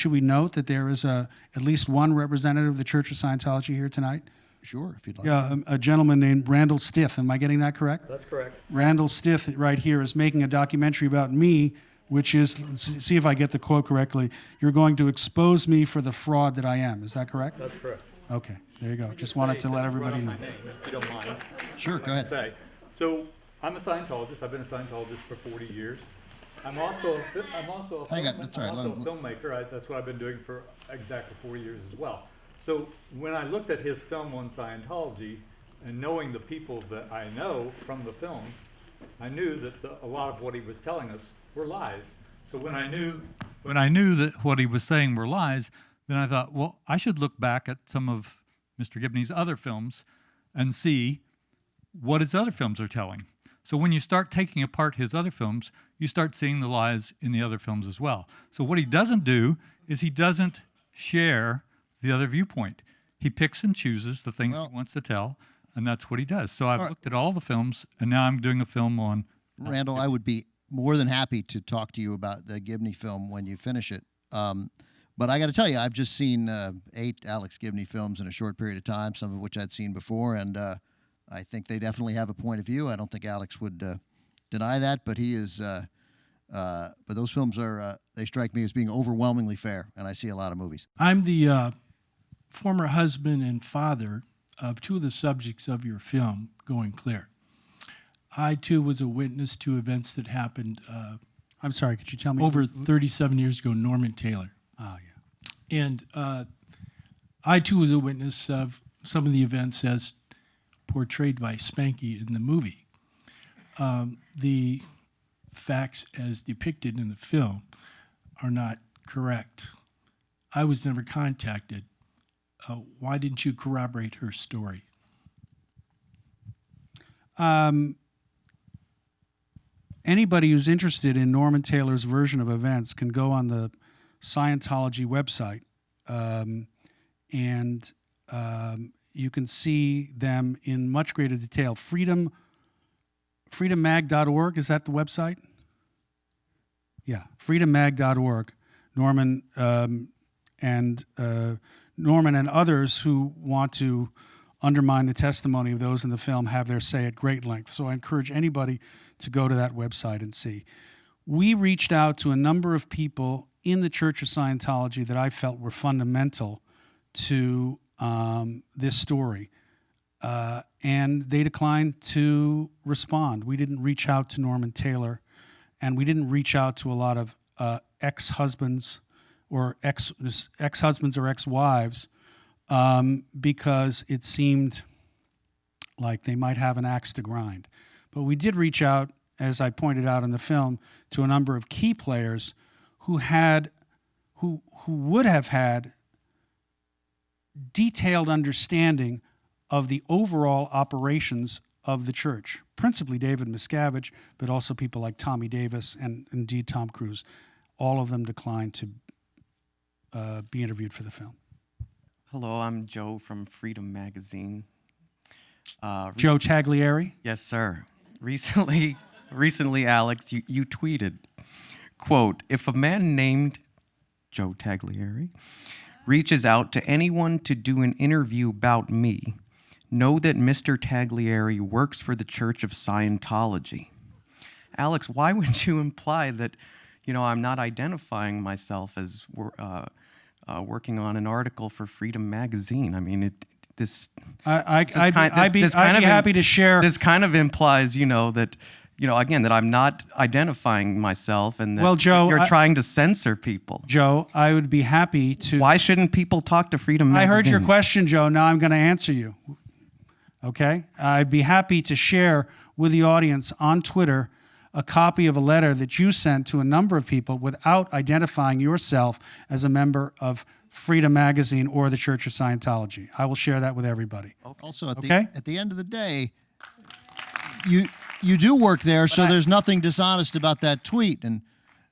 should we note that there is at least one representative of the Church of Scientology here tonight? Sure, if you'd like. Yeah, a gentleman named Randall Stith. Am I getting that correct? That's correct. Randall Stith right here is making a documentary about me, which is, see if I get the quote correctly, you're going to expose me for the fraud that I am. Is that correct? That's correct. Okay, there you go. Just wanted to let everybody know. My name, if you don't mind. Sure, go ahead. Say. So I'm a Scientologist. I've been a Scientologist for 40 years. I'm also a filmmaker. That's what I've been doing for exactly 40 years as well. So when I looked at his film on Scientology, and knowing the people that I know from the film, I knew that a lot of what he was telling us were lies. So when I knew that what he was saying were lies, then I thought, well, I should look back at some of Mr. Gibney's other films and see what his other films are telling. So when you start taking apart his other films, you start seeing the lies in the other films as well. So what he doesn't do is he doesn't share the other viewpoint. He picks and chooses the things he wants to tell, and that's what he does. So I've looked at all the films, and now I'm doing a film on... Randall, I would be more than happy to talk to you about the Gibney film when you finish it. But I got to tell you, I've just seen 8 Alex Gibney films in a short period of time, some of which I'd seen before, and I think they definitely have a point of view. I don't think Alex would deny that, but he is. But those films are they strike me as being overwhelmingly fair, and I see a lot of movies. I'm the former husband and father of 2 of the subjects of your film, Going Clear. I, too, was a witness to events that happened I'm sorry, could you tell me? over 37 years ago, Norman Taylor. Oh, yeah. And I, too, was a witness of some of the events as portrayed by Spanky in the movie. The facts as depicted in the film are not correct. I was never contacted. Why didn't you corroborate her story? Anybody who's interested in Norman Taylor's version of events can go on the Scientology website, and you can see them in much greater detail. Freedommag.org, is that the website? Yeah, freedommag.org. Norman and others who want to undermine the testimony of those in the film have their say at great length. So I encourage anybody to go to that website and see. We reached out to a number of people in the Church of Scientology that I felt were fundamental to this story, and they declined to respond. We didn't reach out to Norman Taylor, and we didn't reach out to a lot of ex-husbands or ex-husbands or ex-wives because it seemed like they might have an axe to grind. But we did reach out, as I pointed out in the film, to a number of key players who would have had detailed understanding of the overall operations of the church, principally David Miscavige, but also people like Tommy Davis and indeed Tom Cruise. All of them declined to be interviewed for the film. Hello, I'm Joe from Freedom Magazine. Joe Taglieri? Yes, sir. Recently, Alex, you tweeted, quote, "If a man named Joe Taglieri reaches out to anyone to do an interview about me, know that Mr. Taglieri works for the Church of Scientology." Alex, why would you imply that, I'm not identifying myself as working on an article for Freedom Magazine? I mean, I'd be happy to share. This kind of implies, that, again, that I'm not identifying myself and that you're trying to censor people. Joe, I would be happy to. Why shouldn't people talk to Freedom Magazine? I heard your question, Joe. Now I'm going to answer you. Okay? I'd be happy to share with the audience on Twitter a copy of a letter that you sent to a number of people without identifying yourself as a member of Freedom Magazine or the Church of Scientology. I will share that with everybody. Also, at the end of the day, you do work there, so there's nothing dishonest about that tweet, and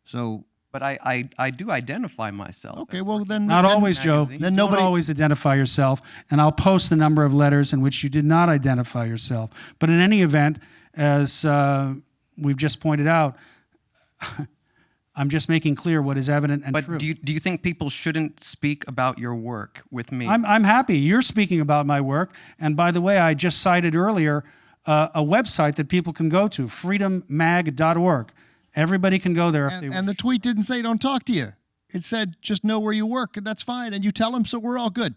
so. But I do identify myself. Okay, well then. Not always, Joe. Then nobody. Don't always identify yourself, and I'll post the number of letters in which you did not identify yourself. But in any event, as we've just pointed out, I'm just making clear what is evident and But true. do you think people shouldn't speak about your work with me? I'm happy you're speaking about my work. And by the way, I just cited earlier a website that people can go to, freedommag.org. Everybody can go there if they wish. And the tweet didn't say don't talk to you. It said just know where you work, and that's fine. And you tell them, so we're all good.